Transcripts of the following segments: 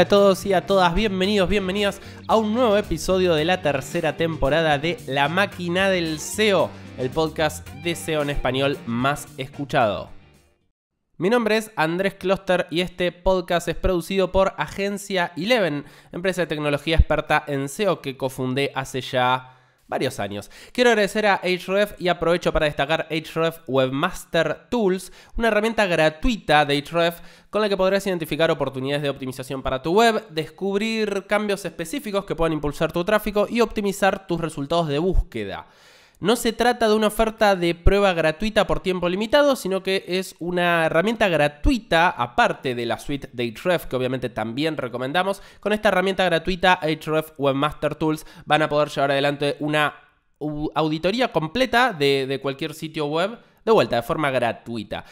Hola a todos y a todas, bienvenidas a un nuevo episodio de la tercera temporada de La Máquina del SEO, el podcast de SEO en español más escuchado. Mi nombre es Andrés Kloster y este podcast es producido por Agencia Eleven, empresa de tecnología experta en SEO que cofundé hace ya varios años. Quiero agradecer a Ahrefs y aprovecho para destacar Ahrefs Webmaster Tools, una herramienta gratuita de Ahrefs con la que podrás identificar oportunidades de optimización para tu web, descubrir cambios específicos que puedan impulsar tu tráfico y optimizar tus resultados de búsqueda. No se trata de una oferta de prueba gratuita por tiempo limitado, sino que es una herramienta gratuita, aparte de la suite de Ahrefs, que obviamente también recomendamos. Con esta herramienta gratuita, Ahrefs Webmaster Tools, van a poder llevar adelante una auditoría completa de cualquier sitio web, de vuelta, de forma gratuita.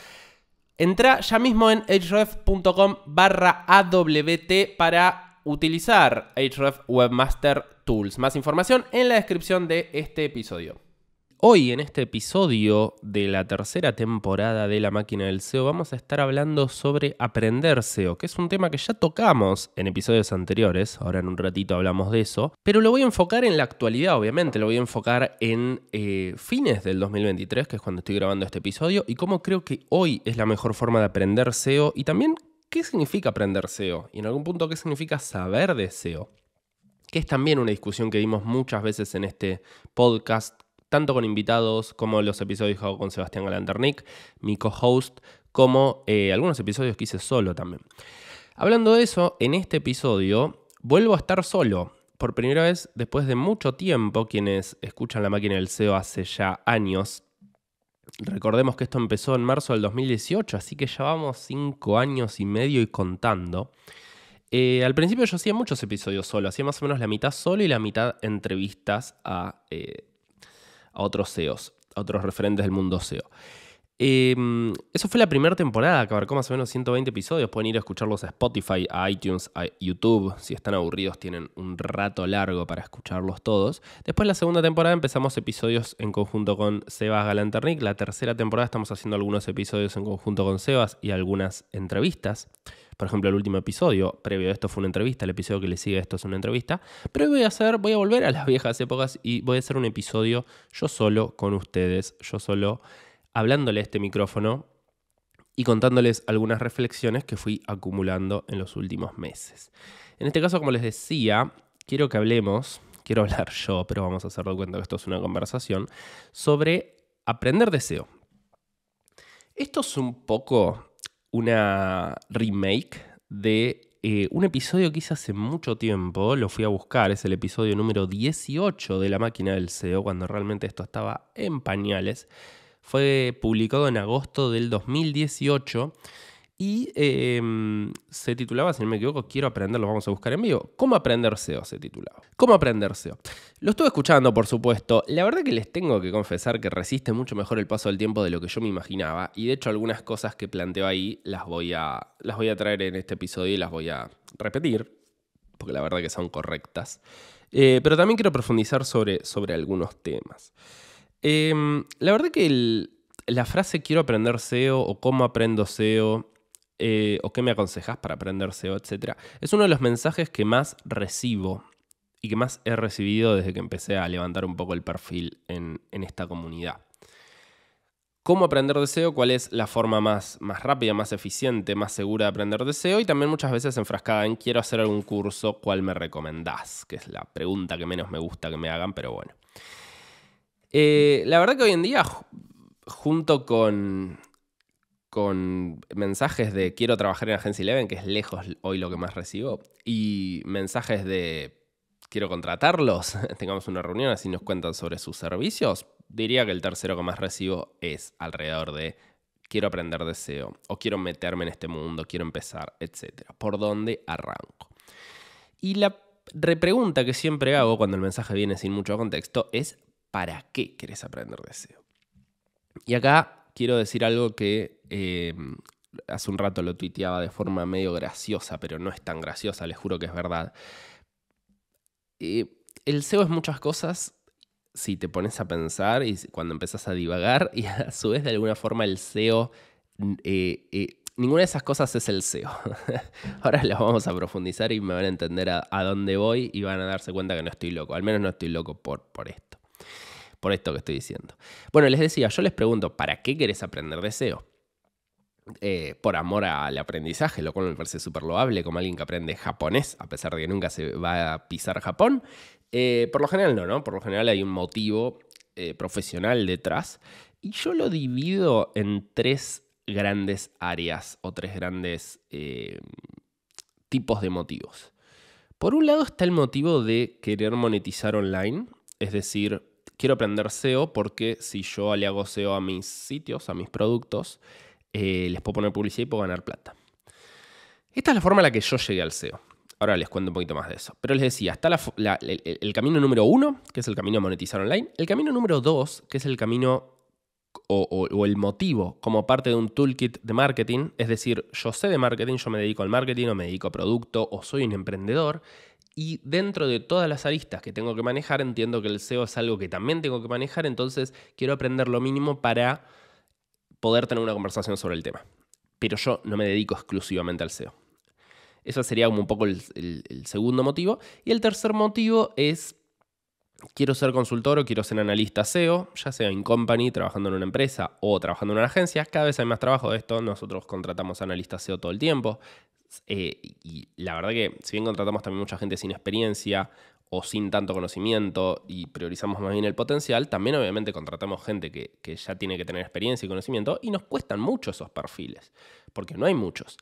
Entra ya mismo en ahrefs.com/AWT para utilizar Ahrefs Webmaster Tools. Más información en la descripción de este episodio. Hoy en este episodio de la tercera temporada de La Máquina del SEO vamos a estar hablando sobre aprender SEO, que es un tema que ya tocamos en episodios anteriores, ahora en un ratito hablamos de eso, pero lo voy a enfocar en la actualidad, obviamente, lo voy a enfocar en fines del 2023, que es cuando estoy grabando este episodio, y cómo creo que hoy es la mejor forma de aprender SEO, y también qué significa aprender SEO, y en algún punto qué significa saber de SEO, que es también una discusión que dimos muchas veces en este podcast, tanto con invitados como los episodios que hago con Sebastián Galanternick, mi co-host, como algunos episodios que hice solo también. Hablando de eso, en este episodio vuelvo a estar solo. Por primera vez después de mucho tiempo, quienes escuchan La Máquina del SEO hace ya años. Recordemos que esto empezó en marzo del 2018, así que ya vamos 5 años y medio y contando. Al principio yo hacía muchos episodios solo, hacía más o menos la mitad solo y la mitad entrevistas a otros SEOs, a otros referentes del mundo SEO. Eso fue la primera temporada, que abarcó más o menos 120 episodios. Pueden ir a escucharlos a Spotify, a iTunes, a YouTube. Si están aburridos tienen un rato largo para escucarlos todos. Después la segunda temporada empezamos episodios en conjunto con Sebas Galanternick. La tercera temporada estamos haciendo algunos episodios en conjunto con Sebas y algunas entrevistas. Por ejemplo, el último episodio previo a esto fue una entrevista, el episodio que le sigue a esto es una entrevista. Pero voy a volver a las viejas épocas y voy a hacer un episodio yo solo con ustedes, yo solo hablándole a este micrófono y contándoles algunas reflexiones que fui acumulando en los últimos meses. En este caso, como les decía, quiero hablar yo, pero vamos a hacerlo cuenta que esto es una conversación, sobre aprender de SEO. Esto es un poco una remake de un episodio que hice hace mucho tiempo, lo fui a buscar, es el episodio número 18 de La Máquina del SEO, cuando realmente esto estaba en pañales. Fue publicado en agosto del 2018 y se titulaba, si no me equivoco, Quiero aprender, lo vamos a buscar en vivo. ¿Cómo aprender SEO? Se titulaba. ¿Cómo aprender SEO? Lo estuve escuchando, por supuesto. La verdad que les tengo que confesar que resiste mucho mejor el paso del tiempo de lo que yo me imaginaba. Y de hecho algunas cosas que planteo ahí las voy a traer en este episodio y las voy a repetir, porque la verdad que son correctas. Pero también quiero profundizar sobre algunos temas. La verdad que la frase quiero aprender SEO o cómo aprendo SEO o qué me aconsejas para aprender SEO, etc. es uno de los mensajes que más recibo y que más he recibido desde que empecé a levantar un poco el perfil en esta comunidad. ¿Cómo aprender de SEO? ¿Cuál es la forma más rápida, más eficiente, más segura de aprender de SEO? Y también muchas veces enfrascada en quiero hacer algún curso, ¿cuál me recomendás? Que es la pregunta que menos me gusta que me hagan, pero bueno. La verdad que hoy en día, junto con mensajes de quiero trabajar en Agencia Eleven, que es lejos hoy lo que más recibo, y mensajes de quiero contratarlos, tengamos una reunión, así nos cuentan sobre sus servicios, diría que el tercero que más recibo es alrededor de quiero aprender de SEO, o quiero meterme en este mundo, quiero empezar, etc. ¿Por dónde arranco? Y la repregunta que siempre hago cuando el mensaje viene sin mucho contexto es ¿para qué querés aprender de SEO? Y acá quiero decir algo que hace un rato lo tuiteaba de forma medio graciosa, pero no es tan graciosa, les juro que es verdad. El SEO es muchas cosas si te pones a pensar y cuando empezás a divagar, y a su vez de alguna forma el SEO ninguna de esas cosas es el SEO. Ahora las vamos a profundizar y me van a entender a dónde voy y van a darse cuenta que no estoy loco. Al menos no estoy loco por esto. Por esto que estoy diciendo. Bueno, les decía, yo les pregunto, ¿para qué querés aprender de SEO? Por amor al aprendizaje, lo cual me parece súper loable, como alguien que aprende japonés, a pesar de que nunca se va a pisar Japón. Por lo general no. Por lo general hay un motivo profesional detrás. Y yo lo divido en 3 grandes áreas o 3 grandes tipos de motivos. Por un lado está el motivo de querer monetizar online, es decir, quiero aprender SEO porque si yo le hago SEO a mis sitios, a mis productos, les puedo poner publicidad y puedo ganar plata. Esta es la forma en la que yo llegué al SEO. Ahora les cuento un poquito más de eso. Pero les decía, está el camino número 1, que es el camino a monetizar online. El camino número 2, que es el camino o el motivo como parte de un toolkit de marketing. Es decir, yo sé de marketing, yo me dedico al marketing o me dedico a producto o soy un emprendedor. Y dentro de todas las aristas que tengo que manejar, entiendo que el SEO es algo que también tengo que manejar. Entonces quiero aprender lo mínimo para poder tener una conversación sobre el tema. Pero yo no me dedico exclusivamente al SEO. Eso sería como un poco el segundo motivo. Y el tercer motivo es, quiero ser consultor o quiero ser analista SEO, ya sea en company, trabajando en una empresa o trabajando en una agencia. Cada vez hay más trabajo de esto. Nosotros contratamos analistas SEO todo el tiempo. Y la verdad que si bien contratamos también mucha gente sin experiencia o sin tanto conocimiento y priorizamos más bien el potencial, también obviamente contratamos gente que ya tiene que tener experiencia y conocimiento y nos cuestan mucho esos perfiles, porque no hay muchos.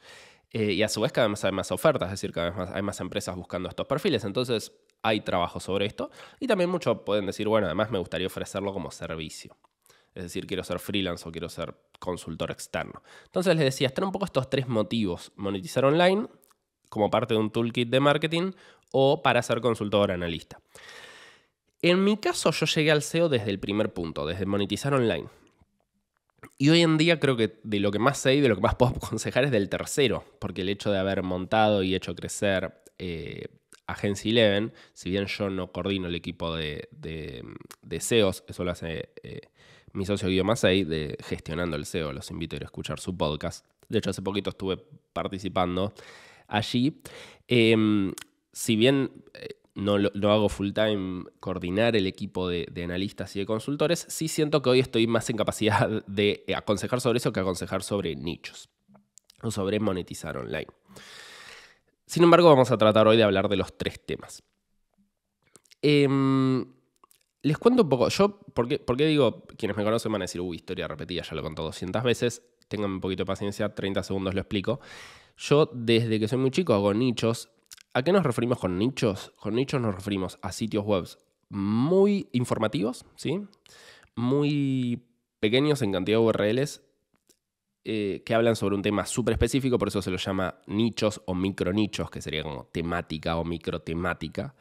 Y a su vez cada vez hay más ofertas, es decir, cada vez hay más empresas buscando estos perfiles, entonces hay trabajo sobre esto. Y también muchos pueden decir, bueno, además me gustaría ofrecerlo como servicio. Es decir, quiero ser freelance o quiero ser consultor externo. Entonces les decía, están un poco estos 3 motivos. Monetizar online como parte de un toolkit de marketing o para ser consultor analista. En mi caso yo llegué al SEO desde el primer punto, desde monetizar online. Y hoy en día creo que de lo que más sé y de lo que más puedo aconsejar es del tercero, porque el hecho de haber montado y hecho crecer Agency Eleven, si bien yo no coordino el equipo de SEOs, eso lo hace mi socio Guido Macei, de Gestionando el SEO, los invito a ir a escuchar su podcast. De hecho, hace poquito estuve participando allí. Si bien no hago full time coordinar el equipo de analistas y de consultores, sí siento que hoy estoy más en capacidad de aconsejar sobre eso que aconsejar sobre nichos o sobre monetizar online. Sin embargo, vamos a tratar hoy de hablar de los 3 temas. Les cuento un poco. Yo, ¿por qué digo? Quienes me conocen van a decir, historia repetida, ya lo conté 200 veces. Tengan un poquito de paciencia, 30 segundos lo explico. Yo, desde que soy muy chico, hago nichos. ¿A qué nos referimos con nichos? Con nichos nos referimos a sitios web muy informativos, ¿sí? Muy pequeños en cantidad de URLs que hablan sobre un tema súper específico, por eso se los llama nichos o micronichos, que sería como temática o microtemática,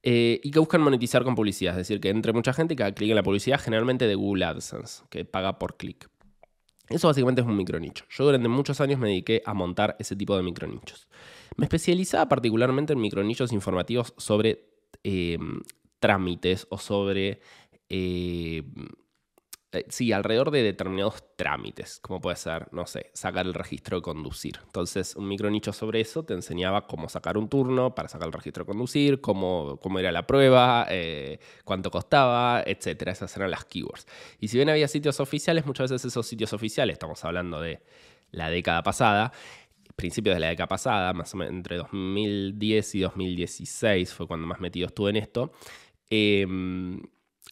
y que buscan monetizar con publicidad, es decir, que entre mucha gente que haga clic en la publicidad, generalmente de Google AdSense, que paga por clic. Eso básicamente es un micronicho. Yo durante muchos años me dediqué a montar ese tipo de micronichos. Me especializaba particularmente en micronichos informativos sobre trámites o sobre... sí, alrededor de determinados trámites, como puede ser, no sé, sacar el registro de conducir. Entonces, un micronicho sobre eso te enseñaba cómo sacar un turno para sacar el registro de conducir, cómo era la prueba, cuánto costaba, etc. Esas eran las keywords. Y si bien había sitios oficiales, muchas veces esos sitios oficiales, estamos hablando de la década pasada, principios de la década pasada, más o menos entre 2010 y 2016 fue cuando más metido estuve en esto,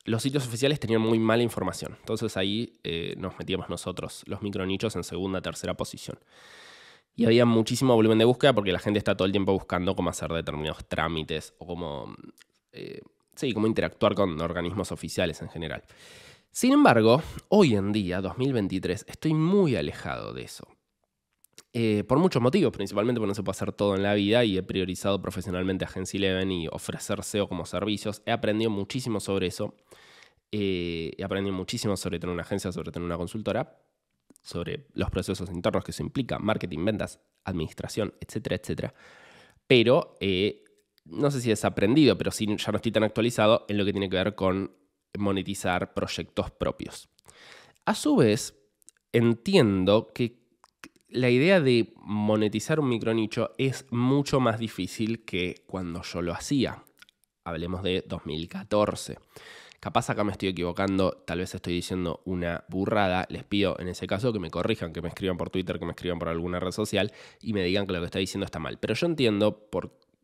los sitios oficiales tenían muy mala información. Entonces ahí nos metíamos nosotros, los micronichos, en segunda, tercera posición. Y había muchísimo volumen de búsqueda porque la gente está todo el tiempo buscando cómo hacer determinados trámites o cómo interactuar con organismos oficiales en general. Sin embargo, hoy en día, 2023, estoy muy alejado de eso. Por muchos motivos, principalmente porque no se puede hacer todo en la vida y he priorizado profesionalmente Agency Eleven y ofrecer SEO como servicios. He aprendido muchísimo sobre eso. He aprendido muchísimo sobre tener una agencia, sobre tener una consultora, sobre los procesos internos que eso implica, marketing, ventas, administración, etcétera, etcétera. Pero no sé si he desaprendido, pero sí ya no estoy tan actualizado en lo que tiene que ver con monetizar proyectos propios. A su vez, entiendo que la idea de monetizar un micronicho es mucho más difícil que cuando yo lo hacía. Hablemos de 2014. Capaz acá me estoy equivocando, tal vez estoy diciendo una burrada. Les pido en ese caso que me corrijan, que me escriban por Twitter, que me escriban por alguna red social y me digan que lo que estoy diciendo está mal. Pero yo entiendo,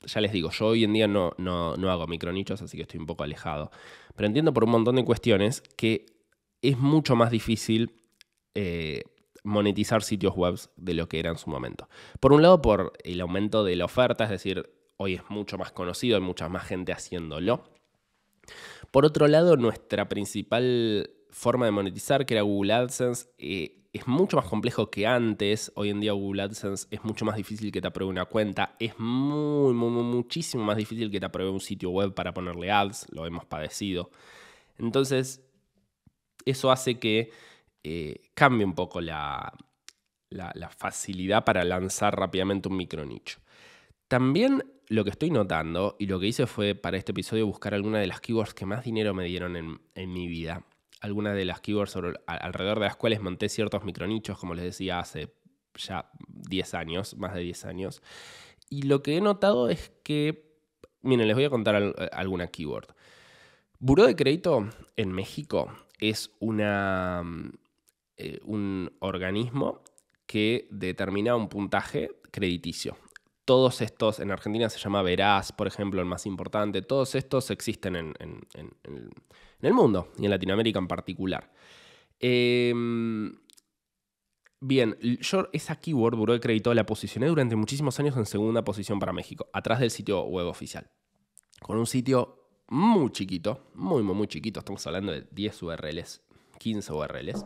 ya les digo, yo hoy en día no hago micronichos, así que estoy un poco alejado. Pero entiendo por un montón de cuestiones que es mucho más difícil monetizar sitios web de lo que era en su momento. Por un lado, por el aumento de la oferta, es decir, hoy es mucho más conocido, hay mucha más gente haciéndolo. Por otro lado, nuestra principal forma de monetizar, que era Google AdSense, es mucho más complejo que antes. Hoy en día Google AdSense es mucho más difícil que te apruebe una cuenta. Es muchísimo más difícil que te apruebe un sitio web para ponerle ads. Lo hemos padecido. Entonces, eso hace que cambie un poco la facilidad para lanzar rápidamente un micronicho. También lo que estoy notando, y lo que hice fue para este episodio buscar algunas de las keywords que más dinero me dieron en mi vida. Algunas de las keywords alrededor de las cuales monté ciertos micronichos, como les decía, hace ya 10 años, más de 10 años. Y lo que he notado es que, miren, les voy a contar alguna keyword. Buró de crédito en México es un organismo que determina un puntaje crediticio. Todos estos, en Argentina se llama Veraz, por ejemplo, el más importante. Todos estos existen en el mundo y en Latinoamérica en particular. Bien, yo esa keyword, Buró de Crédito, la posicioné durante muchísimos años en segunda posición para México, atrás del sitio web oficial. Con un sitio muy chiquito, muy chiquito, estamos hablando de 10 URLs, 15 URLs.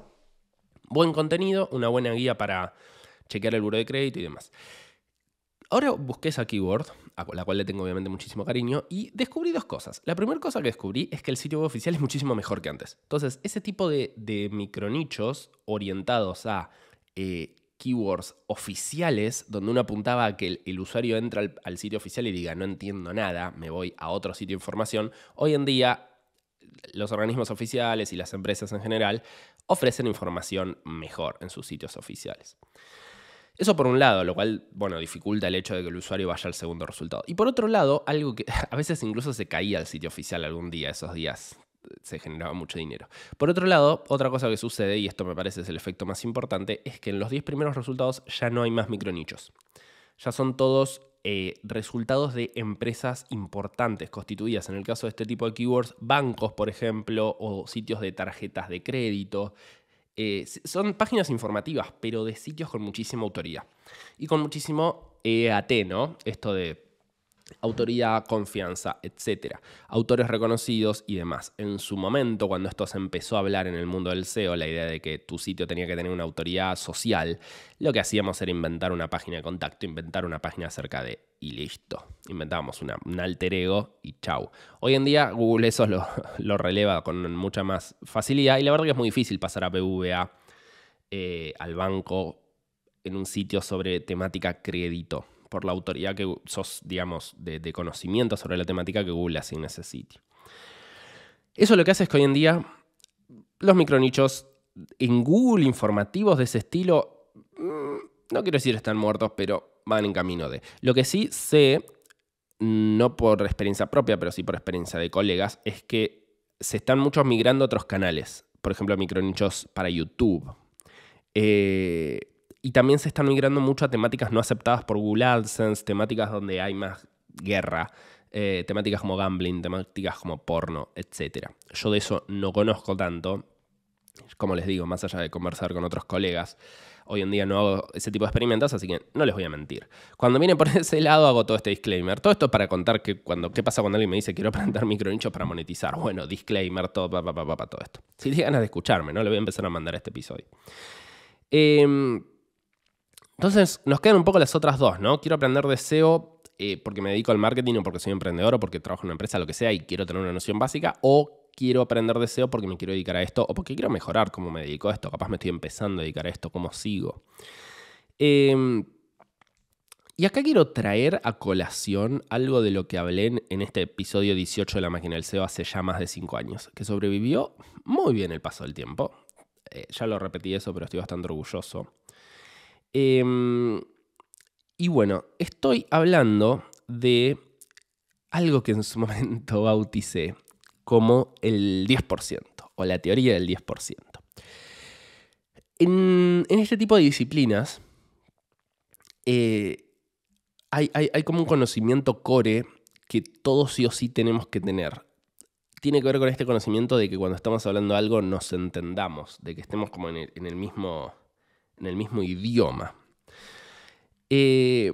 Buen contenido, una buena guía para chequear el buró de crédito y demás. Ahora busqué esa keyword, a la cual le tengo obviamente muchísimo cariño, y descubrí dos cosas. La primera cosa que descubrí es que el sitio web oficial es muchísimo mejor que antes. Entonces, ese tipo de micronichos orientados a keywords oficiales, donde uno apuntaba a que el usuario entra al sitio oficial y diga, no entiendo nada, me voy a otro sitio de información, hoy en día los organismos oficiales y las empresas en general ofrecen información mejor en sus sitios oficiales. Eso por un lado, lo cual, bueno, dificulta el hecho de que el usuario vaya al segundo resultado. Y por otro lado, algo que a veces incluso se caía el sitio oficial algún día, esos días se generaba mucho dinero. Por otro lado, otra cosa que sucede, y esto me parece es el efecto más importante, es que en los 10 primeros resultados ya no hay más micronichos. Ya son todos resultados de empresas importantes constituidas, en el caso de este tipo de keywords, bancos, por ejemplo, o sitios de tarjetas de crédito. Son páginas informativas, pero de sitios con muchísima autoridad. Y con muchísimo EAT, ¿no? Esto de autoridad, confianza, etc. Autores reconocidos y demás. En su momento, cuando esto se empezó a hablar en el mundo del SEO, la idea de que tu sitio tenía que tener una autoridad social, lo que hacíamos era inventar una página de contacto, inventar una página acerca de, y listo. Inventábamos un alter ego y chau. Hoy en día Google eso lo releva con mucha más facilidad y la verdad que es muy difícil pasar a BBVA al banco en un sitio sobre temática crédito, por la autoridad que sos, digamos, de conocimiento sobre la temática que Google asigna a ese sitio. Eso lo que hace es que hoy en día los micronichos en Google informativos de ese estilo, no quiero decir están muertos, pero van en camino de. Lo que sí sé, no por experiencia propia, pero sí por experiencia de colegas, es que se están muchos migrando a otros canales. Por ejemplo, micronichos para YouTube. Y también se están migrando mucho a temáticas no aceptadas por Google AdSense, temáticas donde hay más guerra, temáticas como gambling, temáticas como porno, etc. Yo de eso no conozco tanto. Como les digo, más allá de conversar con otros colegas, hoy en día no hago ese tipo de experimentos, así que no les voy a mentir. Cuando viene por ese lado hago todo este disclaimer. Todo esto es para contar qué pasa cuando alguien me dice quiero aprender micronichos para monetizar. Bueno, disclaimer, todo esto. Si tienen ganas de escucharme, ¿no? Le voy a empezar a mandar este episodio. Entonces, nos quedan un poco las otras dos, ¿no? Quiero aprender de SEO porque me dedico al marketing o porque soy emprendedor o porque trabajo en una empresa, lo que sea, y quiero tener una noción básica, o quiero aprender de SEO porque me quiero dedicar a esto o porque quiero mejorar cómo me dedico a esto. Capaz me estoy empezando a dedicar a esto, cómo sigo. Y acá quiero traer a colación algo de lo que hablé en este episodio 18 de La Máquina del SEO hace ya más de 5 años, que sobrevivió muy bien el paso del tiempo. Ya lo repetí eso, pero estoy bastante orgulloso. Y bueno, estoy hablando de algo que en su momento bauticé como el 10% o la teoría del 10%. En este tipo de disciplinas hay como un conocimiento core que todos sí o sí tenemos que tener. Tiene que ver con este conocimiento de que cuando estamos hablando de algo nos entendamos, de que estemos como en el mismo idioma. Y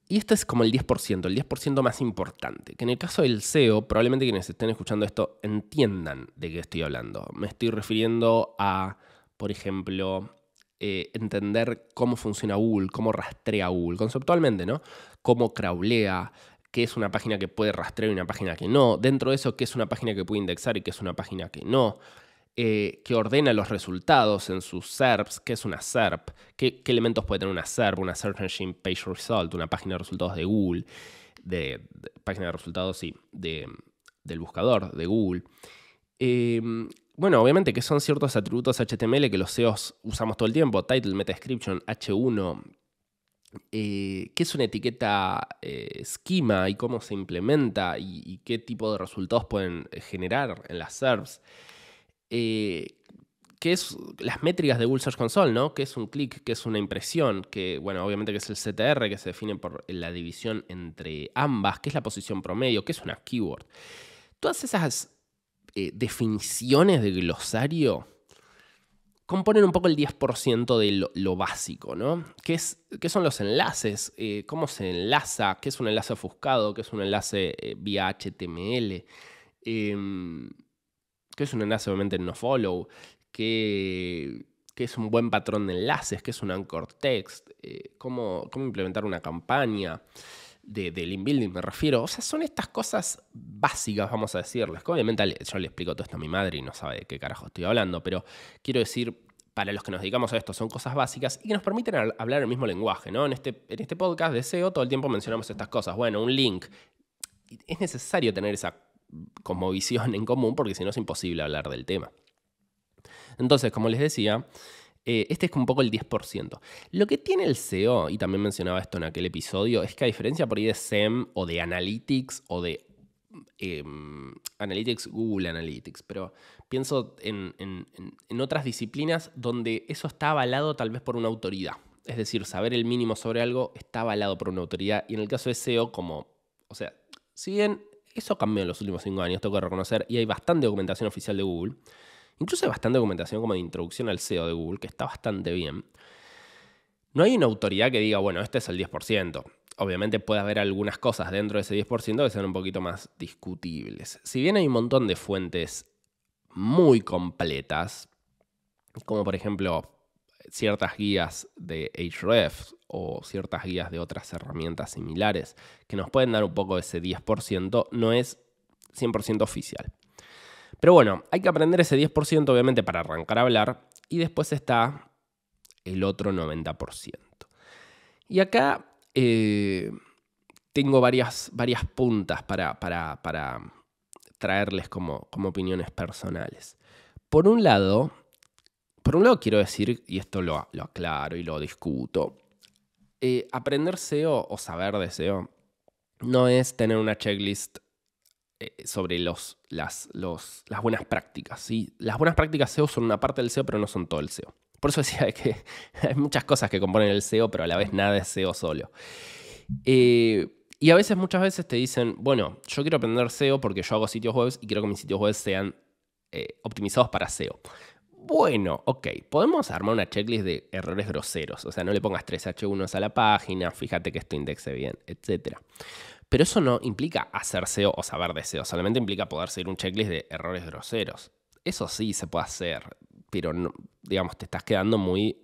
este es como el 10% más importante. Que en el caso del SEO, probablemente quienes estén escuchando esto entiendan de qué estoy hablando. Me estoy refiriendo a, por ejemplo, entender cómo funciona Google, cómo rastrea Google, conceptualmente, ¿no? Cómo crawlea, qué es una página que puede rastrear y una página que no. Dentro de eso, qué es una página que puede indexar y qué es una página que no. Que ordena los resultados en sus SERPs, qué es una SERP, qué elementos puede tener una SERP, una Search Engine Page Result, una página de resultados de Google, página de resultados, sí, del buscador de Google. Bueno, obviamente que son ciertos atributos HTML que los SEOs usamos todo el tiempo, title, meta description, H1, qué es una etiqueta schema y cómo se implementa y qué tipo de resultados pueden generar en las SERPs. ¿Qué es las métricas de Google Search Console, ¿no? ¿Qué es un clic? ¿Qué es una impresión? Que, bueno, obviamente que es el CTR, que se define por la división entre ambas. ¿Qué es la posición promedio? ¿Qué es una keyword? Todas esas definiciones de glosario componen un poco el 10% de lo básico, ¿no? ¿Qué son los enlaces? ¿Cómo se enlaza? ¿Qué es un enlace ofuscado? ¿Qué es un enlace vía HTML? ¿Qué es un enlace obviamente en nofollow? ¿Qué es un buen patrón de enlaces? ¿Qué es un anchor text? ¿Cómo implementar una campaña de link building, me refiero? O sea, son estas cosas básicas, vamos a decirles. Obviamente yo le explico todo esto a mi madre y no sabe de qué carajo estoy hablando, pero quiero decir, para los que nos dedicamos a esto, son cosas básicas y que nos permiten hablar el mismo lenguaje, ¿no? En este podcast de SEO todo el tiempo mencionamos estas cosas. Bueno, un link. Es necesario tener esa cosmovisión en común porque si no es imposible hablar del tema. Entonces, como les decía, este es un poco el 10%. Lo que tiene el SEO, y también mencionaba esto en aquel episodio, es que a diferencia por ahí de SEM o de Analytics o de Analytics, Google Analytics, pero pienso en otras disciplinas donde eso está avalado tal vez por una autoridad. Es decir, saber el mínimo sobre algo está avalado por una autoridad. Y en el caso de SEO, o sea, si bien eso cambió en los últimos 5 años, tengo que reconocer, y hay bastante documentación oficial de Google. Incluso hay bastante documentación como de introducción al SEO de Google, que está bastante bien. No hay una autoridad que diga, bueno, este es el 10%. Obviamente puede haber algunas cosas dentro de ese 10% que sean un poquito más discutibles. Si bien hay un montón de fuentes muy completas, como por ejemplo ciertas guías de Ahrefs o ciertas guías de otras herramientas similares que nos pueden dar un poco de ese 10%, no es 100% oficial. Pero bueno, hay que aprender ese 10% obviamente para arrancar a hablar y después está el otro 90%. Y acá tengo varias puntas para traerles como opiniones personales. Por un lado quiero decir, y esto lo aclaro y lo discuto, aprender SEO o saber de SEO no es tener una checklist sobre las buenas prácticas, ¿sí? Las buenas prácticas SEO son una parte del SEO, pero no son todo el SEO. Por eso decía que hay muchas cosas que componen el SEO, pero a la vez nada es SEO solo. Y a veces, muchas veces te dicen, bueno, yo quiero aprender SEO porque yo hago sitios web y quiero que mis sitios web sean optimizados para SEO. Bueno, ok, podemos armar una checklist de errores groseros. O sea, no le pongas 3 H1s a la página, fíjate que esto indexe bien, etc. Pero eso no implica hacer SEO o saber de SEO, solamente implica poder seguir un checklist de errores groseros. Eso sí se puede hacer, pero no, digamos, te estás quedando muy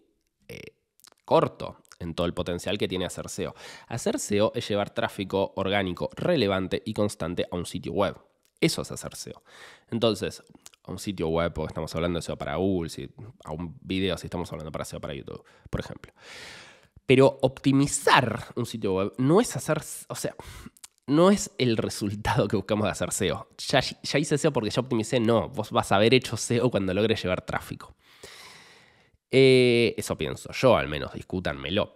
corto en todo el potencial que tiene hacer SEO. Hacer SEO es llevar tráfico orgánico relevante y constante a un sitio web. Eso es hacer SEO. Entonces, a un sitio web, porque estamos hablando de SEO para Google, a un video si estamos hablando para SEO para YouTube, por ejemplo. Pero optimizar un sitio web no es hacer, o sea, no es el resultado que buscamos de hacer SEO. Ya hice SEO porque ya optimicé, no. Vos vas a haber hecho SEO cuando logres llevar tráfico. Eso pienso yo, al menos, discútanmelo.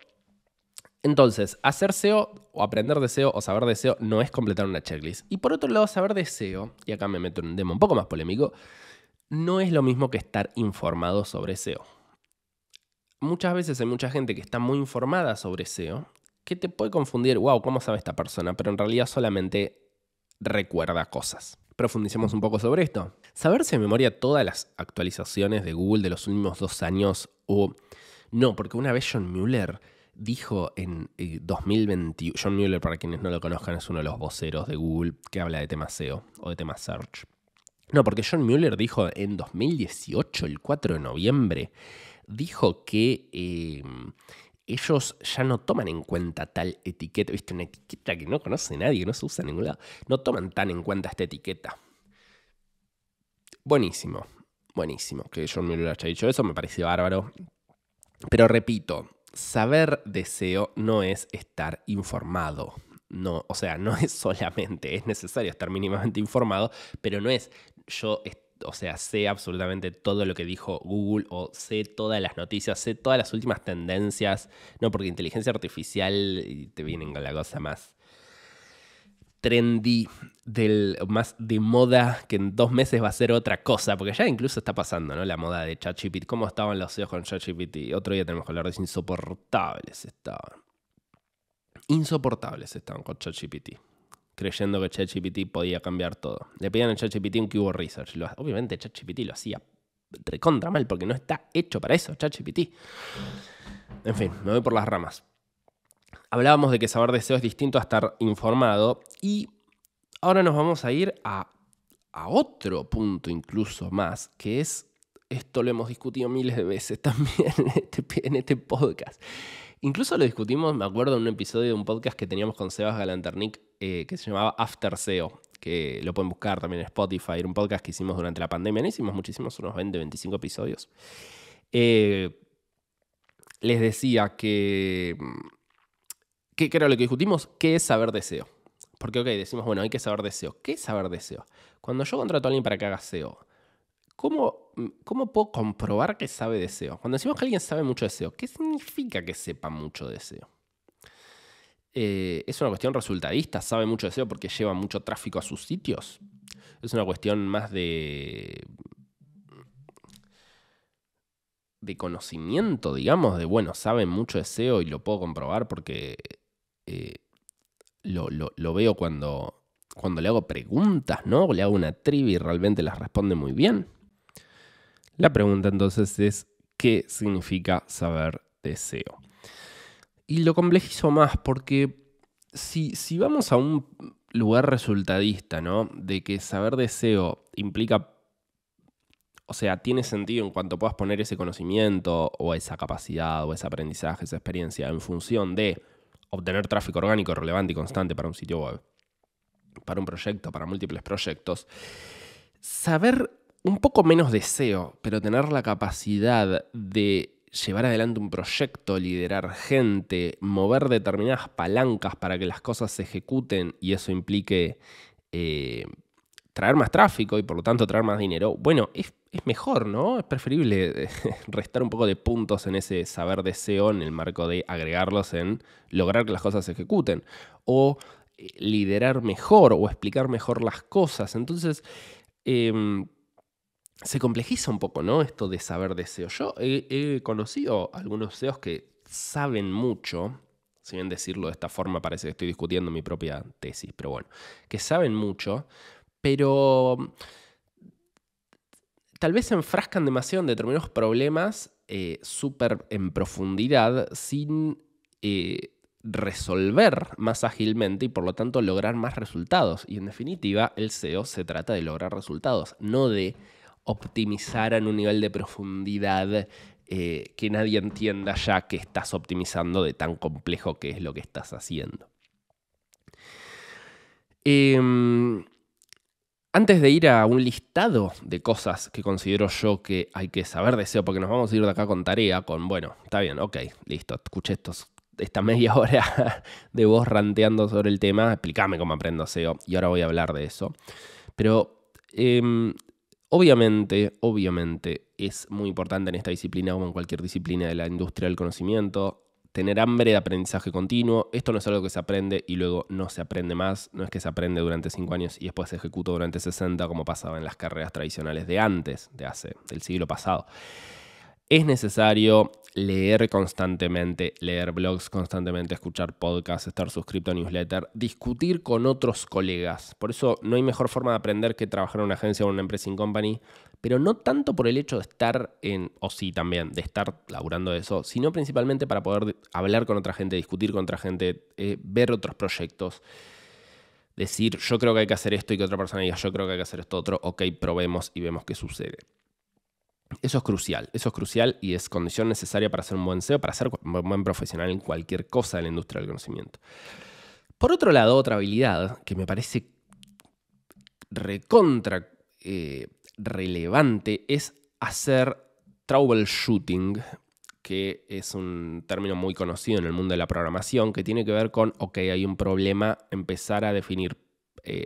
Entonces, hacer SEO o aprender de SEO o saber de SEO no es completar una checklist. Y por otro lado, saber de SEO, y acá me meto en un tema un poco más polémico, no es lo mismo que estar informado sobre SEO. Muchas veces hay mucha gente que está muy informada sobre SEO que te puede confundir, wow, ¿cómo sabe esta persona? Pero en realidad solamente recuerda cosas. Profundicemos un poco sobre esto. Saberse de memoria todas las actualizaciones de Google de los últimos 2 años o no, porque una vez John Mueller dijo en 2021, John Mueller, para quienes no lo conozcan, es uno de los voceros de Google que habla de temas SEO o de temas search. No, porque John Mueller dijo en 2018, el 4 de noviembre, dijo que ellos ya no toman en cuenta tal etiqueta. ¿Viste? Una etiqueta que no conoce nadie, que no se usa en ningún lado. No toman tan en cuenta esta etiqueta. Buenísimo, buenísimo que John Mueller haya dicho eso, me parece bárbaro. Pero repito, saber de SEO no es estar informado. No, o sea, no es solamente, es necesario estar mínimamente informado, pero no es sé absolutamente todo lo que dijo Google o sé todas las noticias, sé todas las últimas tendencias. No, porque inteligencia artificial te vienen con la cosa más trendy, más de moda, que en 2 meses va a ser otra cosa, porque ya incluso está pasando, ¿no? La moda de ChatGPT. ¿Cómo estaban los SEOs con ChatGPT? Otro día tenemos que hablar de insoportables estaban con ChatGPT, creyendo que ChatGPT podía cambiar todo. Le pedían a ChatGPT un keyword research. Obviamente ChatGPT lo hacía recontra mal porque no está hecho para eso, ChatGPT. En fin, me voy por las ramas. Hablábamos de que saber de SEO es distinto a estar informado y ahora nos vamos a ir a otro punto incluso más, que es, esto lo hemos discutido miles de veces también en este podcast. Incluso lo discutimos, me acuerdo, en un episodio de un podcast que teníamos con Sebas Galanternick que se llamaba After SEO, que lo pueden buscar también en Spotify. Era un podcast que hicimos durante la pandemia. No hicimos muchísimos, unos 20, 25 episodios. Les decía que era lo que discutimos, ¿qué es saber de SEO? Porque, decimos, bueno, hay que saber de SEO. ¿Qué es saber de SEO? Cuando yo contrato a alguien para que haga SEO, ¿cómo puedo comprobar que sabe de SEO? Cuando decimos que alguien sabe mucho de SEO, ¿qué significa que sepa mucho de SEO? ¿Es una cuestión resultadista? ¿Sabe mucho de SEO porque lleva mucho tráfico a sus sitios? ¿Es una cuestión más de conocimiento, digamos? De, bueno, sabe mucho de SEO y lo puedo comprobar porque lo veo cuando le hago preguntas, ¿no? Le hago una trivia y realmente las responde muy bien. La pregunta entonces es, ¿qué significa saber de SEO? Y lo complejizo más porque si vamos a un lugar resultadista, ¿no? De que saber de SEO implica, o sea, tiene sentido en cuanto puedas poner ese conocimiento o esa capacidad o ese aprendizaje, esa experiencia en función de obtener tráfico orgánico relevante y constante para un sitio web, para un proyecto, para múltiples proyectos. Saber un poco menos de SEO, pero tener la capacidad de llevar adelante un proyecto, liderar gente, mover determinadas palancas para que las cosas se ejecuten y eso implique traer más tráfico y por lo tanto traer más dinero, bueno, es mejor, ¿no? Es preferible restar un poco de puntos en ese saber de SEO en el marco de agregarlos en lograr que las cosas se ejecuten o liderar mejor o explicar mejor las cosas. Entonces, se complejiza un poco, ¿no? Esto de saber de SEO. Yo he conocido algunos SEOs que saben mucho, si bien decirlo de esta forma parece que estoy discutiendo mi propia tesis, pero bueno, que saben mucho, pero tal vez se enfrascan demasiado en determinados problemas súper en profundidad sin resolver más ágilmente y por lo tanto lograr más resultados. Y en definitiva, el SEO se trata de lograr resultados, no de optimizar en un nivel de profundidad que nadie entienda ya que estás optimizando de tan complejo que es lo que estás haciendo. Antes de ir a un listado de cosas que considero yo que hay que saber de SEO, porque nos vamos a ir de acá con tarea, bueno, está bien, ok, listo, escuché esta media hora de vos ranteando sobre el tema, explícame cómo aprendo SEO y ahora voy a hablar de eso. Pero obviamente es muy importante en esta disciplina como en cualquier disciplina de la industria del conocimiento tener hambre de aprendizaje continuo. Esto no es algo que se aprende y luego no se aprende más. No es que se aprende durante 5 años y después se ejecuta durante 60, como pasaba en las carreras tradicionales de antes, del siglo pasado. Es necesario leer constantemente, leer blogs constantemente, escuchar podcasts, estar suscrito a newsletter, discutir con otros colegas. Por eso no hay mejor forma de aprender que trabajar en una agencia o en una empresa in company, pero no tanto por el hecho de estar o sí también, de estar laburando de eso, sino principalmente para poder hablar con otra gente, discutir con otra gente, ver otros proyectos. Decir, yo creo que hay que hacer esto y que otra persona diga, yo creo que hay que hacer esto otro, ok, probemos y vemos qué sucede. Eso es crucial y es condición necesaria para ser un buen SEO, para ser un buen profesional en cualquier cosa de la industria del conocimiento. Por otro lado, otra habilidad que me parece recontra relevante es hacer troubleshooting, que es un término muy conocido en el mundo de la programación, que tiene que ver con, ok, hay un problema, empezar a definir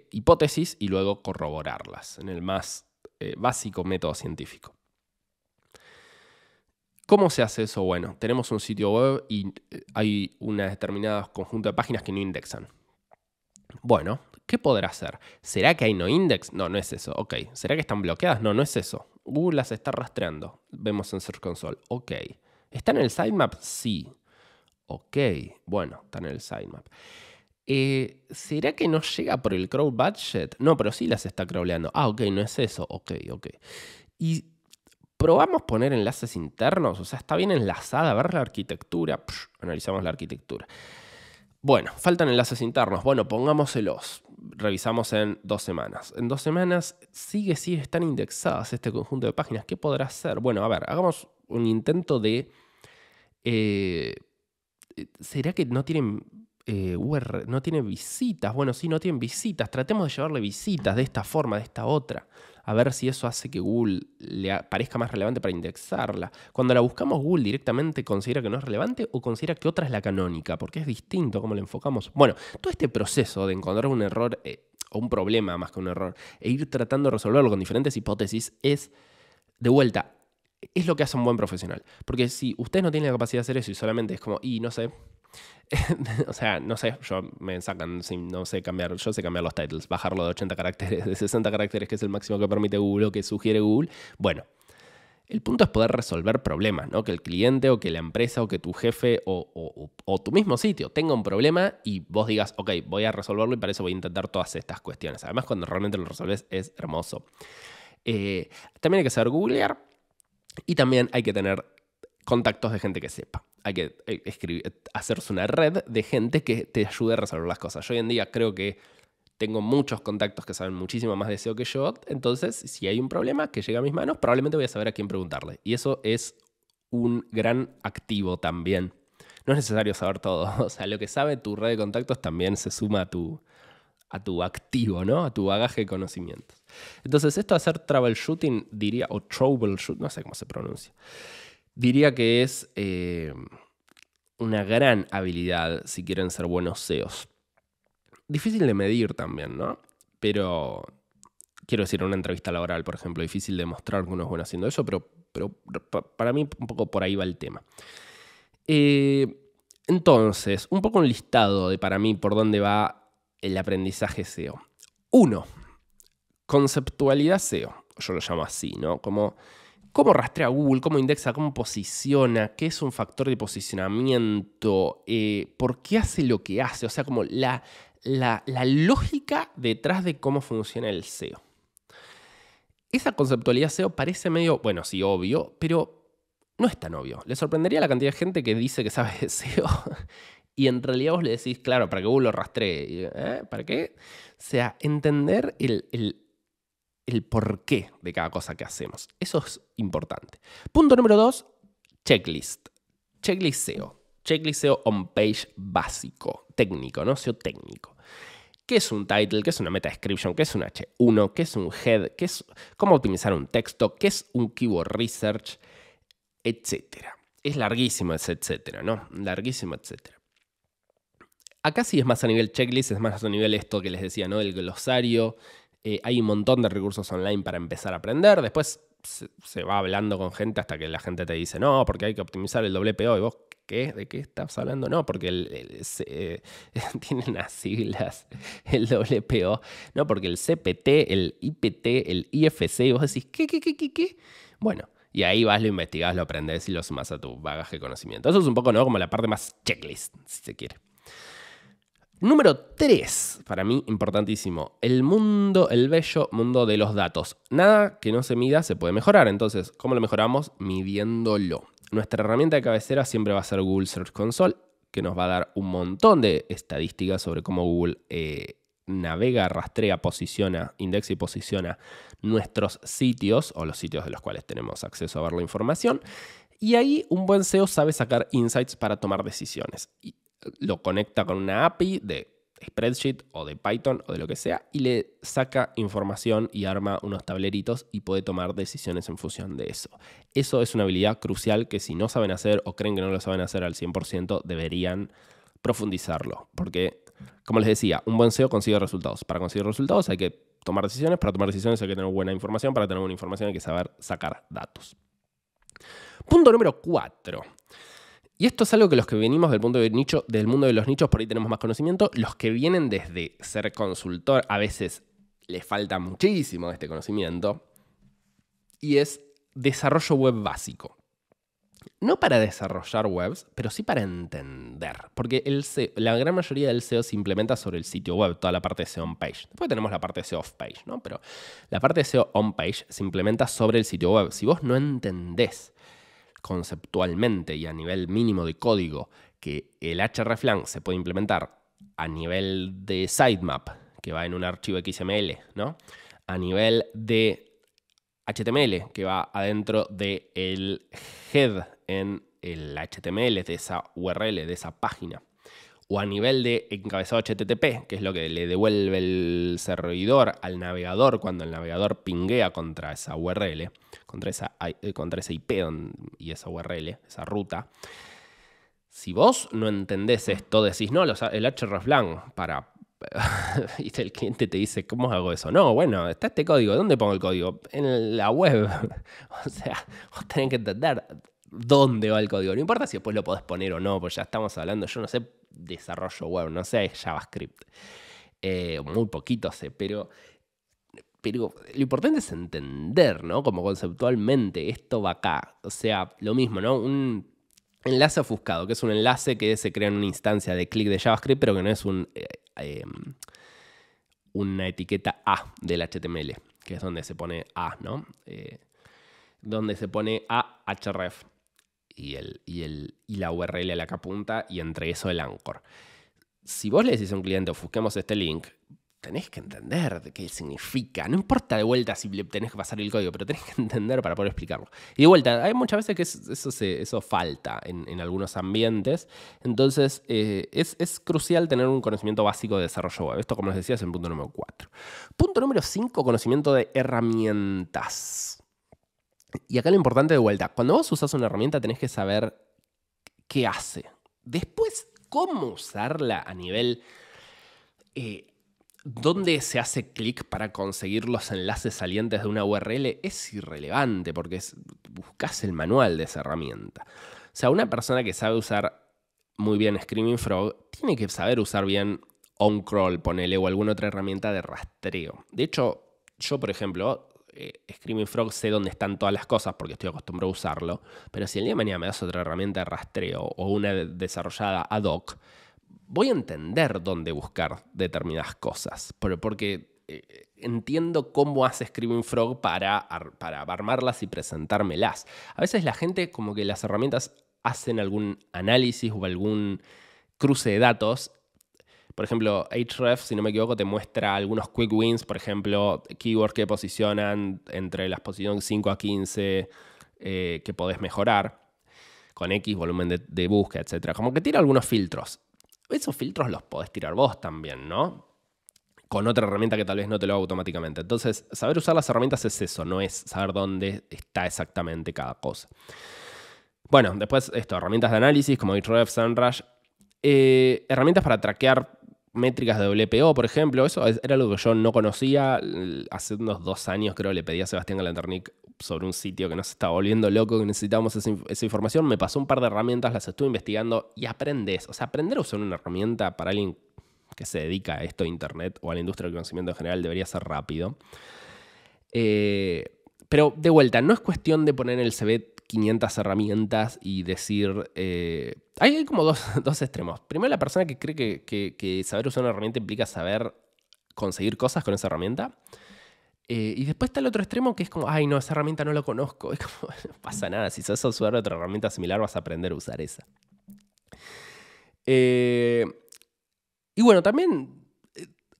hipótesis y luego corroborarlas en el más básico método científico. ¿Cómo se hace eso? Bueno, tenemos un sitio web y hay un determinado conjunto de páginas que no indexan. Bueno, ¿qué podrá hacer? ¿Será que hay no index? No, no es eso. Ok. ¿Será que están bloqueadas? No, no es eso. Google las está rastreando. Vemos en Search Console. Ok. ¿Está en el sitemap? Sí. Ok. Bueno, está en el sitemap. ¿Será que no llega por el crawl budget? No, pero sí las está crawleando. Ah, ok, no es eso. Ok. Y probamos poner enlaces internos, o sea, está bien enlazada, ver la arquitectura, analizamos la arquitectura. Bueno, faltan enlaces internos, bueno, pongámoselos, revisamos en 2 semanas. En 2 semanas sí están indexadas este conjunto de páginas, ¿qué podrá hacer? Bueno, a ver, hagamos un intento de... ¿será que no tienen no tiene visitas? Bueno, sí, no tienen visitas, tratemos de llevarle visitas de esta forma, de esta otra. A ver si eso hace que Google le parezca más relevante para indexarla. Cuando la buscamos, Google directamente considera que no es relevante o considera que otra es la canónica, porque es distinto cómo la enfocamos. Bueno, todo este proceso de encontrar un error o un problema más que un error e ir tratando de resolverlo con diferentes hipótesis es, de vuelta, es lo que hace un buen profesional. Porque si ustedes no tienen la capacidad de hacer eso y solamente es como, no sé... o sea, no sé, me sacan, no sé cambiar, yo sé cambiar los titles, bajarlo de 80 caracteres, de 60 caracteres, que es el máximo que permite Google o que sugiere Google. Bueno, el punto es poder resolver problemas, ¿no? Que el cliente o que la empresa o que tu jefe o tu mismo sitio tenga un problema y vos digas, ok, voy a resolverlo y para eso voy a intentar todas estas cuestiones. Además, cuando realmente lo resolves es hermoso. También hay que saber googlear y también hay que tener contactos de gente que sepa. Hay que hacerse una red de gente que te ayude a resolver las cosas. Yo hoy en día creo que tengo muchos contactos que saben muchísimo más de SEO que yo. Entonces, si hay un problema que llega a mis manos, probablemente voy a saber a quién preguntarle. Y eso es un gran activo también. No es necesario saber todo. O sea, lo que sabe tu red de contactos también se suma a tu activo, ¿no? A tu bagaje de conocimientos. Entonces, esto de hacer troubleshooting, diría, o troubleshooting, no sé cómo se pronuncia. Diría que es una gran habilidad si quieren ser buenos SEOs. Difícil de medir también, ¿no? Pero, quiero decir, en una entrevista laboral, por ejemplo, difícil de mostrar que uno es bueno haciendo eso, pero para mí un poco por ahí va el tema. Entonces, un poco un listado de para mí por dónde va el aprendizaje SEO. 1. Conceptualidad SEO. Yo lo llamo así, ¿no? Como... ¿cómo rastrea Google? ¿Cómo indexa? ¿Cómo posiciona? ¿Qué es un factor de posicionamiento? ¿Por qué hace lo que hace? O sea, como la lógica detrás de cómo funciona el SEO. Esa conceptualidad SEO parece medio, bueno, sí, obvio, pero no es tan obvio. Le sorprendería la cantidad de gente que dice que sabe de SEO y en realidad vos le decís, claro, para que Google lo rastree. ¿Para qué? O sea, entender el porqué de cada cosa que hacemos. Eso es importante. Punto número 2, checklist. Checklist SEO. Checklist SEO on page básico, técnico, ¿no? SEO técnico. ¿Qué es un title? ¿Qué es una meta description? ¿Qué es un H1? ¿Qué es un head? ¿Qué es cómo optimizar un texto? ¿Qué es un keyword research? Etcétera. Es larguísimo ese etcétera, ¿no? Larguísimo etcétera. Acá sí es más a nivel checklist, es más a nivel esto que les decía, ¿no? El glosario. Hay un montón de recursos online para empezar a aprender. Después se va hablando con gente hasta que la gente te dice, no, porque hay que optimizar el WPO. Y vos, ¿Qué? ¿De qué estás hablando? No, porque tiene unas siglas, el WPO. No, porque el CPT, el IPT, el IFC, y vos decís, ¿qué? Bueno, y ahí vas, lo investigás, lo aprendés y lo sumás a tu bagaje de conocimiento. Eso es un poco, ¿no? Como la parte más checklist, si se quiere. Número 3, para mí importantísimo, el bello mundo de los datos. Nada que no se mida se puede mejorar. Entonces, ¿cómo lo mejoramos? Midiéndolo. Nuestra herramienta de cabecera siempre va a ser Google Search Console, que nos va a dar un montón de estadísticas sobre cómo Google navega, rastrea, posiciona, indexa y posiciona nuestros sitios o los sitios de los cuales tenemos acceso a ver la información. Y ahí un buen SEO sabe sacar insights para tomar decisiones. Y lo conecta con una API de Spreadsheet o de Python o de lo que sea y le saca información y arma unos tableritos y puede tomar decisiones en función de eso. Eso es una habilidad crucial que si no saben hacer o creen que no lo saben hacer al 100%, deberían profundizarlo. Porque, como les decía, un buen SEO consigue resultados. Para conseguir resultados hay que tomar decisiones. Para tomar decisiones hay que tener buena información. Para tener buena información hay que saber sacar datos. Punto número 4. Y esto es algo que los que venimos del mundo de los nichos, por ahí tenemos más conocimiento. Los que vienen desde ser consultor, a veces les falta muchísimo de este conocimiento. Y es desarrollo web básico. No para desarrollar webs, pero sí para entender. Porque la gran mayoría del SEO se implementa sobre el sitio web, toda la parte de SEO on-page. Después tenemos la parte de SEO off-page, ¿no? Pero la parte de SEO on-page se implementa sobre el sitio web. Si vos no entendés conceptualmente y a nivel mínimo de código que el hreflang se puede implementar a nivel de sitemap, que va en un archivo XML, ¿no? A nivel de HTML, que va adentro del head en el HTML de esa URL, de esa página, o a nivel de encabezado HTTP, que es lo que le devuelve el servidor al navegador cuando el navegador pinguea contra esa URL, contra esa IP y esa URL, esa ruta. Si vos no entendés esto, decís, no, el hreflang para... y el cliente te dice, ¿cómo hago eso? No, bueno, está este código. ¿Dónde pongo el código? En la web. O sea, vos tenés que entender dónde va el código. No importa si después lo podés poner o no, pues ya estamos hablando, yo no sé desarrollo web, no sé JavaScript. Muy poquito sé, pero lo importante es entender, ¿no? Como conceptualmente, esto va acá. O sea, lo mismo, ¿no? Un enlace ofuscado, que es un enlace que se crea en una instancia de clic de JavaScript, pero que no es una etiqueta A del HTML, que es donde se pone A, ¿no? Donde se pone A href y la URL a la que apunta y entre eso el anchor. Si vos le decís a un cliente, ofusquemos este link, tenés que entender de qué significa. No importa de vuelta si le tenés que pasar el código, pero tenés que entender para poder explicarlo. Y de vuelta, hay muchas veces que eso falta en algunos ambientes. Entonces, es crucial tener un conocimiento básico de desarrollo web. Esto, como les decía, es el punto número 4. Punto número 5, conocimiento de herramientas. Y acá lo importante de vuelta, cuando vos usás una herramienta tenés que saber qué hace. Después, cómo usarla a nivel... dónde se hace clic para conseguir los enlaces salientes de una URL es irrelevante porque buscas el manual de esa herramienta. O sea, una persona que sabe usar muy bien Screaming Frog tiene que saber usar bien OnCrawl, ponele, o alguna otra herramienta de rastreo. De hecho, yo, por ejemplo, Screaming Frog sé dónde están todas las cosas porque estoy acostumbrado a usarlo, pero si el día de mañana me das otra herramienta de rastreo o una desarrollada ad hoc, voy a entender dónde buscar determinadas cosas, porque entiendo cómo hace Screaming Frog para armarlas y presentármelas. A veces la gente, como que las herramientas hacen algún análisis o algún cruce de datos. Por ejemplo, Ahrefs, si no me equivoco, te muestra algunos quick wins, por ejemplo, keywords que posicionan entre las posiciones 5 a 15 que podés mejorar con X, volumen de búsqueda, etc. Como que tira algunos filtros. Esos filtros los podés tirar vos también, ¿no? Con otra herramienta que tal vez no te lo haga automáticamente. Entonces, saber usar las herramientas es eso, no es saber dónde está exactamente cada cosa. Bueno, después herramientas de análisis como Ahrefs, SEMrush, herramientas para traquear métricas de WPO, por ejemplo. Eso era algo que yo no conocía. Hace unos 2 años creo le pedí a Sebastián Galanternick sobre un sitio que nos estaba volviendo loco, que necesitábamos esa información. Me pasó un par de herramientas, las estuve investigando y aprendes. O sea, aprender a usar una herramienta para alguien que se dedica a esto de internet o a la industria del conocimiento en general debería ser rápido. Pero de vuelta, no es cuestión de poner en el CV 500 herramientas y decir... hay como dos extremos. Primero, la persona que cree que saber usar una herramienta implica saber conseguir cosas con esa herramienta. Y después está el otro extremo que es como, ay, no, esa herramienta no la conozco. Es como, no pasa nada. Si sabes usar otra herramienta similar, vas a aprender a usar esa. Y bueno, también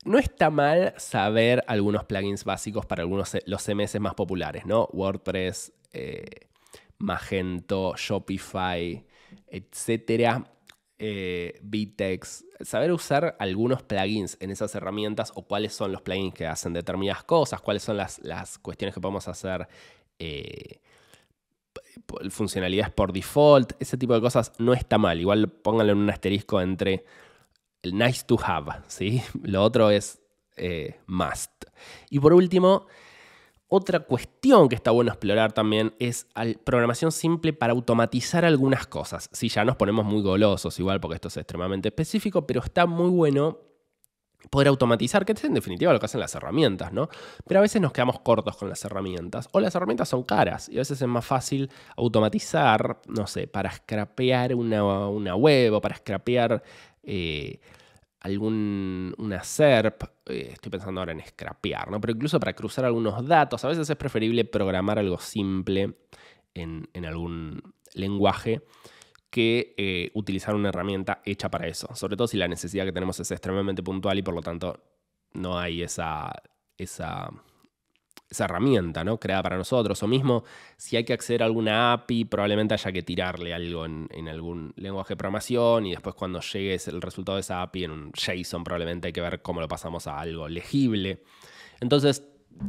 no está mal saber algunos plugins básicos para los CMS más populares, ¿no? WordPress, Magento, Shopify, etcétera. Vitex, saber usar algunos plugins en esas herramientas o cuáles son los plugins que hacen determinadas cosas, cuáles son las cuestiones que podemos hacer, funcionalidades por default, ese tipo de cosas no está mal. Igual pónganlo en un asterisco entre el nice to have, ¿sí? Lo otro es must. Y por último, otra cuestión que está bueno explorar también es programación simple para automatizar algunas cosas. Sí, ya nos ponemos muy golosos igual porque esto es extremadamente específico, pero está muy bueno poder automatizar, que es en definitiva lo que hacen las herramientas, ¿no? Pero a veces nos quedamos cortos con las herramientas, o las herramientas son caras, y a veces es más fácil automatizar, no sé, para scrapear una web o para scrapear una SERP, estoy pensando ahora en scrapear, ¿no? Pero incluso para cruzar algunos datos, a veces es preferible programar algo simple en algún lenguaje que utilizar una herramienta hecha para eso. Sobre todo si la necesidad que tenemos es extremadamente puntual y por lo tanto no hay esa herramienta, ¿no? Creada para nosotros. O mismo si hay que acceder a alguna API, probablemente haya que tirarle algo en algún lenguaje de programación y después cuando llegue el resultado de esa API en un JSON probablemente hay que ver cómo lo pasamos a algo legible. Entonces,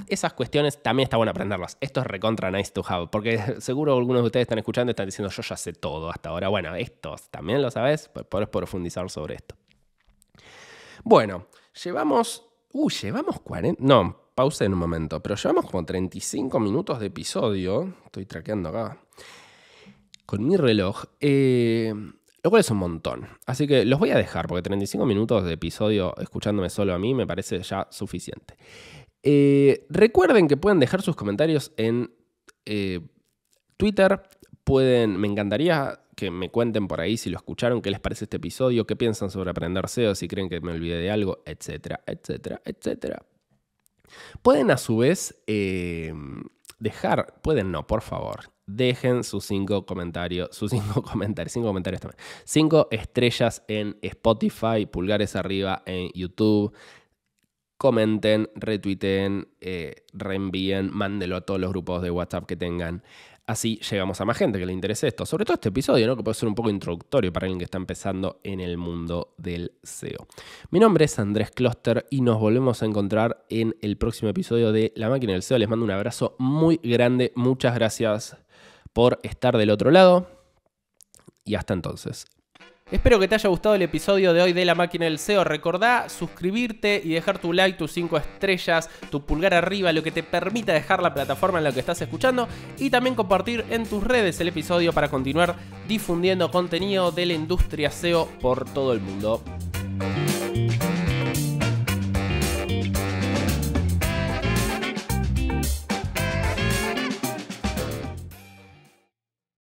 esas cuestiones también está bueno aprenderlas. Esto es recontra nice to have, porque seguro algunos de ustedes están escuchando y están diciendo yo ya sé todo hasta ahora. Bueno, esto también lo sabes, podés profundizar sobre esto. Bueno, llevamos 40... No, pausé en un momento, pero llevamos como 35 minutos de episodio. Estoy traqueando acá con mi reloj, lo cual es un montón. Así que los voy a dejar, porque 35 minutos de episodio escuchándome solo a mí me parece ya suficiente. Recuerden que pueden dejar sus comentarios en Twitter. Me encantaría que me cuenten por ahí si lo escucharon, qué les parece este episodio, qué piensan sobre aprender SEO, si creen que me olvidé de algo, etcétera, etcétera, etcétera. Pueden a su vez por favor, dejen sus 5 comentarios, 5 comentarios también, 5 estrellas en Spotify, pulgares arriba en YouTube. Comenten, retuiteen, reenvíen, mándenlo a todos los grupos de WhatsApp que tengan. Así llegamos a más gente que le interese esto. Sobre todo este episodio, ¿no? Que puede ser un poco introductorio para alguien que está empezando en el mundo del SEO. Mi nombre es Andrés Kloster y nos volvemos a encontrar en el próximo episodio de La Máquina del SEO. Les mando un abrazo muy grande. Muchas gracias por estar del otro lado. Y hasta entonces. Espero que te haya gustado el episodio de hoy de La Máquina del SEO. Recordá suscribirte y dejar tu like, tus 5 estrellas, tu pulgar arriba, lo que te permita dejar la plataforma en la que estás escuchando y también compartir en tus redes el episodio para continuar difundiendo contenido de la industria SEO por todo el mundo.